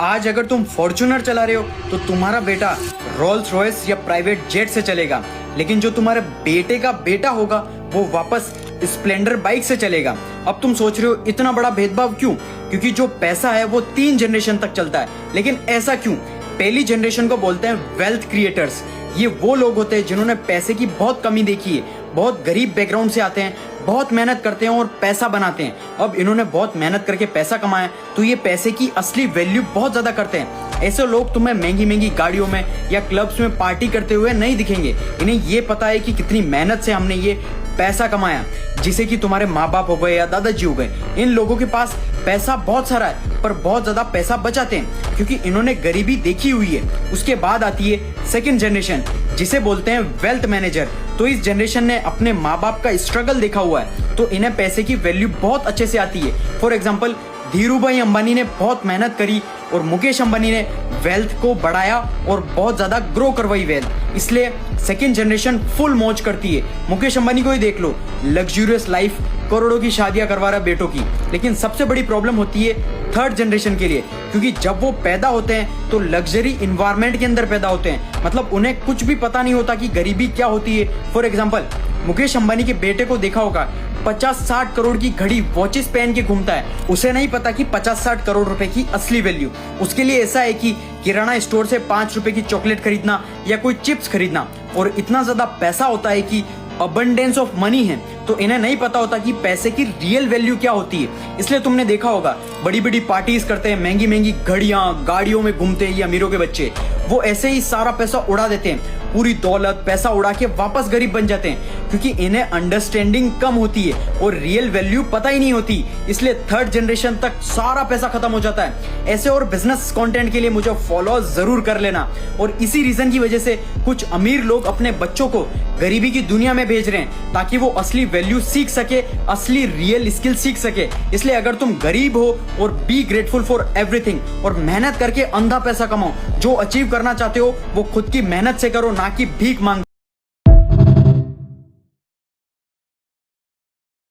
आज अगर तुम फॉर्च्यूनर चला रहे हो तो तुम्हारा बेटा रोल्स रॉयस या प्राइवेट जेट से चलेगा, लेकिन जो तुम्हारे बेटे का बेटा होगा वो वापस स्प्लेंडर बाइक से चलेगा। अब तुम सोच रहे हो इतना बड़ा भेदभाव क्यों? क्योंकि जो पैसा है वो 3 जनरेशन तक चलता है। लेकिन ऐसा क्यों? पहली जनरेशन को बोलते हैं वेल्थ क्रिएटर्स। ये वो लोग होते हैं जिन्होंने पैसे की बहुत कमी देखी है, बहुत गरीब बैकग्राउंड से आते हैं, बहुत मेहनत करते हैं और पैसा बनाते हैं। अब इन्होंने बहुत मेहनत करके पैसा कमाया तो ये पैसे की असली वैल्यू बहुत ज्यादा करते हैं। ऐसे लोग तुम्हें महंगी महंगी गाड़ियों में या क्लब्स में पार्टी करते हुए नहीं दिखेंगे। इन्हें ये पता है कि कितनी मेहनत से हमने ये पैसा कमाया, जिसे कि तुम्हारे माँ बाप हो गए या दादाजी हो गए। इन लोगों के पास पैसा बहुत सारा है पर बहुत ज्यादा पैसा बचाते हैं क्योंकि इन्होंने गरीबी देखी हुई है। उसके बाद आती है सेकंड जनरेशन, जिसे बोलते हैं वेल्थ मैनेजर। तो इस जनरेशन ने अपने माँ बाप का स्ट्रगल देखा हुआ है तो इन्हें पैसे की वैल्यू बहुत अच्छे से आती है। फॉर एग्जाम्पल, धीरूभाई अंबानी ने बहुत मेहनत करी और मुकेश अंबानी ने वेल्थ को बढ़ाया और बहुत ज्यादा ग्रो करवाई वेल्थ। इसलिए सेकंड जनरेशन फुल मौज करती है। मुकेश अंबानी को ही देख लो, लग्जूरियस लाइफ, करोड़ों की शादियां करवा रहा है बेटों की। लेकिन सबसे बड़ी प्रॉब्लम होती है थर्ड जनरेशन के लिए, क्योंकि जब वो पैदा होते हैं तो लग्जरी इन्वायरमेंट के अंदर पैदा होते हैं। मतलब उन्हें कुछ भी पता नहीं होता कि गरीबी क्या होती है। फॉर एग्जाम्पल, मुकेश अंबानी के बेटे को देखा होगा 50-60 करोड़ की घड़ी वॉचेस पहन के घूमता है। उसे नहीं पता कि 50-60 करोड़ रुपए की असली वैल्यू उसके लिए ऐसा है कि किराना स्टोर से 5 रुपए की चॉकलेट खरीदना या कोई चिप्स खरीदना। और इतना ज्यादा पैसा होता है कि अबंडेंस ऑफ मनी है, तो इन्हें नहीं पता होता कि पैसे की रियल वैल्यू क्या होती है। इसलिए तुमने देखा होगा बड़ी बड़ी पार्टीज करते हैं, महंगी महंगी घड़ियां गाड़ियों में घूमते हैं ये अमीरों के बच्चे। वो ऐसे ही सारा पैसा उड़ा देते हैं, पूरी दौलत पैसा उड़ा के वापस गरीब बन जाते हैं, क्योंकि इन्हें अंडरस्टैंडिंग कम होती है और रियल वैल्यू पता ही नहीं होती। इसलिए थर्ड जनरेशन तक सारा पैसा खत्म हो जाता है। ऐसे और बिजनेस कंटेंट के लिए मुझे फॉलो जरूर कर लेना। और इसी रीजन की वजह से कुछ अमीर लोग अपने बच्चों को गरीबी की दुनिया में भेज रहे हैं ताकि वो असली वैल्यू सीख सके, असली रियल स्किल सीख सके। इसलिए अगर तुम गरीब हो और बी ग्रेटफुल फॉर एवरीथिंग और मेहनत करके अंधा पैसा कमाओ। जो अचीव करना चाहते हो वो खुद की मेहनत से करो, ना कि भीख मांग।